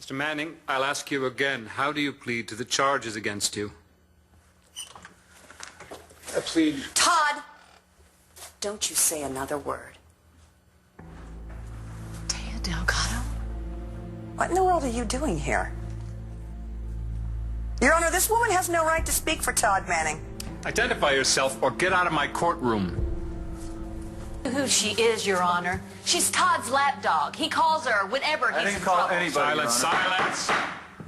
Mr. Manning, I'll ask you again. How do you plead to the charges against you? I plead... Todd! Don't you say another word. Taya Delgado? What in the world are you doing here? Your Honor, this woman has no right to speak for Todd Manning. Identify yourself or get out of my courtroom. Who she is, Your Honor. She's Todd's lapdog. He calls her whenever he's in trouble. I didn't call anybody, Silence!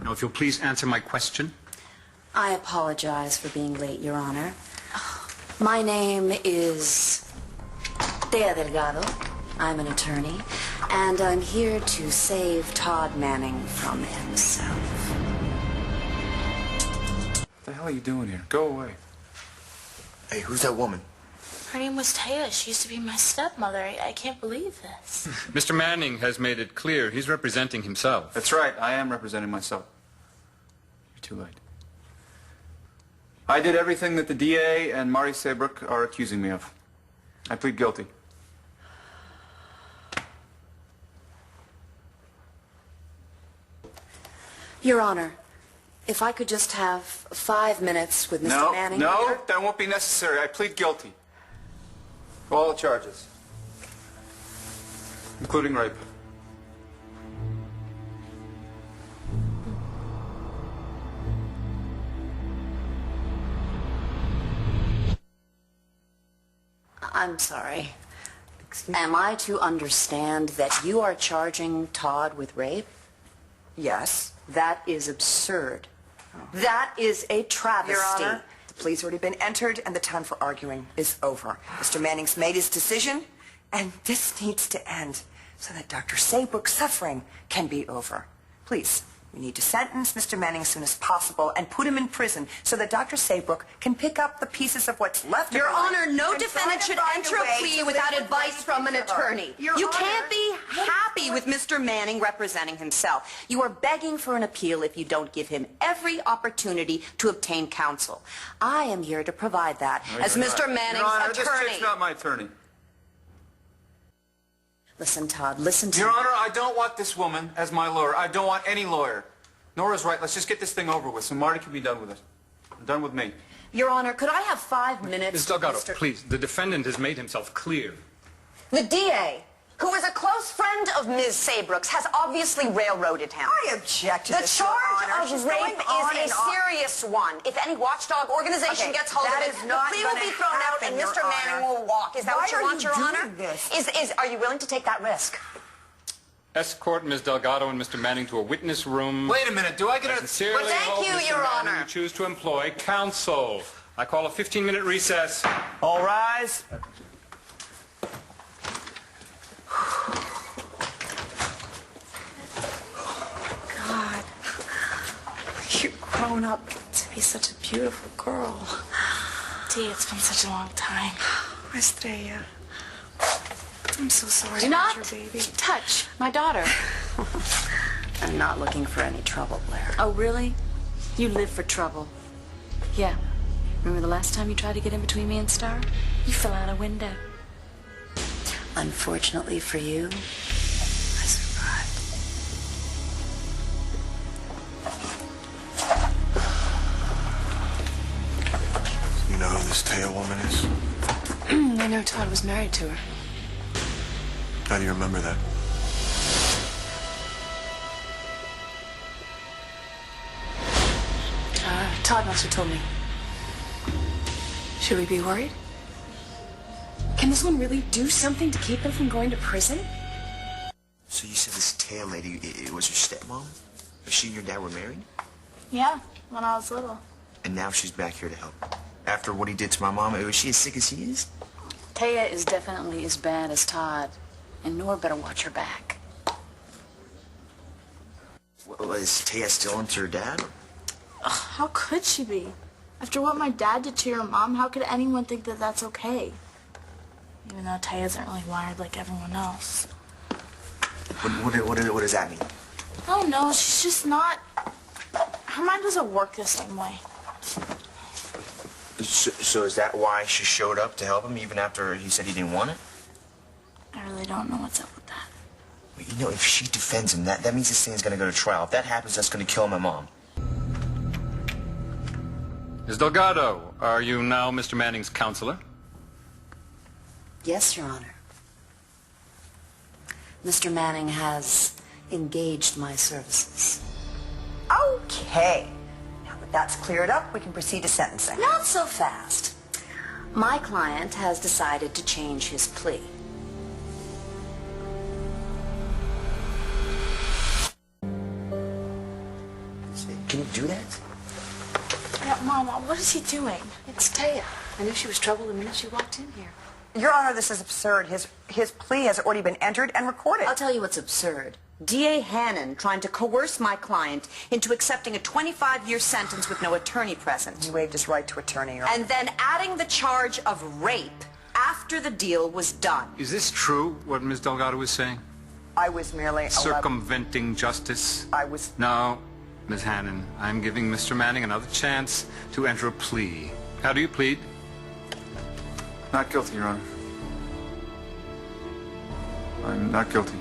Now, if you'll please answer my question. I apologize for being late, Your Honor. My name is Taya Delgado. I'm an attorney, and I'm here to save Todd Manning from himself. What the hell are you doing here? Go away. Hey, who's that woman? Her name was Taya. She used to be my stepmother. I can't believe this. Mr. Manning has made it clear he's representing himself. That's right, I am representing myself. You're too late. I did everything that the DA and Mari Saybrook are accusing me of. I plead guilty. Your Honor, if I could just have 5 minutes with Mr. Manning. No, here? that won't be necessary. I plead guilty. To all the charges. Including rape. I'm sorry. Am I to understand that you are charging Todd with rape? Yes. That is absurd. That is a travesty. Your Honor, the plea's already been entered and the time for arguing is over. Mr. Manning's made his decision, and this needs to end so that Dr. Saybrook's suffering can be over. Please, we need to sentence Mr. Manning as soon as possible and put him in prison so that Dr. Saybrook can pick up the pieces of what's left Your of her Honor, no and defendant try to should find enter a way plea to without live advice with from an her. attorney. You Your can't Honor, be happy with Mr. Manning representing himself. You are begging for an appeal if you don't give him every opportunity to obtain counsel. I am here to provide that as Mr. Manning's Your Honor, attorney. this chick's not my attorney. Listen, Todd, listen to Your me. Honor, I don't want this woman as my lawyer. I don't want any lawyer. Nora's right. Let's just get this thing over with so Marty can be done with it. Done with me. Your Honor, could I have 5 minutes? Ms. Delgado, Mr. please. The defendant has made himself clear. The DA, who is a close friend of Ms. Saybrook's, has obviously railroaded him. I object to The this, Your charge Honor. of She's rape going on is and a on. serious one. If any watchdog organization Okay, gets hold of that it, is the not plea will gonna be thrown out happen, and Your Mr. Manning Honor. will walk. Is that Why what you are want, you Your doing Honor? this? Are you willing to take that risk? Escort Ms. Delgado and Mr. Manning to a witness room. Wait a minute. Do I get a... Sincerely Thank hope, you, Mr. Your Manning, Honor. you choose to employ counsel. I call a 15-minute recess. All rise. God, you've grown up to be such a beautiful girl. T, it's been such a long time. Estrella, I'm so sorry Do about not your baby. touch my daughter. I'm not looking for any trouble, Blair. Oh, really? You live for trouble. Yeah. Remember the last time you tried to get in between me and Starr? You fell out a window. Unfortunately for you, I survived. You know who this Taya woman is? I know Todd was married to her. How do you remember that? Todd must have told me. Should we be worried? Can this one really do something to keep him from going to prison? So you said this Taya lady, it was your stepmom? She and your dad were married? Yeah, when I was little. And now she's back here to help. After what he did to my mom, is she as sick as he is? Taya is definitely as bad as Todd, and Nora better watch her back. Well, is Taya still into her dad? Ugh, how could she be? After what my dad did to your mom, how could anyone think that that's okay? Even though Taya isn't really wired like everyone else. What does that mean? I don't know, she's just not... Her mind doesn't work the same way. So is that why she showed up to help him even after he said he didn't want it? I really don't know what's up with that. You know, if she defends him, that means this thing's gonna go to trial. If that happens, that's gonna kill my mom. Ms. Delgado, are you now Mr. Manning's counselor? Yes, Your Honor. Mr. Manning has engaged my services. Okay. Now that that's cleared up, we can proceed to sentencing. Not so fast. My client has decided to change his plea. Can you do that? Yeah, Mama, what is he doing? It's Taya. I knew she was trouble the minute she walked in here. Your Honor, this is absurd. His plea has already been entered and recorded. I'll tell you what's absurd. D.A. Hannon trying to coerce my client into accepting a 25-year sentence with no attorney present. He waived his right to attorney, Your Honor. And then adding the charge of rape after the deal was done. Is this true, what Ms. Delgado was saying? I was merely Circumventing justice? I was... No, Ms. Hannon, I'm giving Mr. Manning another chance to enter a plea. How do you plead? Not guilty, Your Honor. I'm not guilty.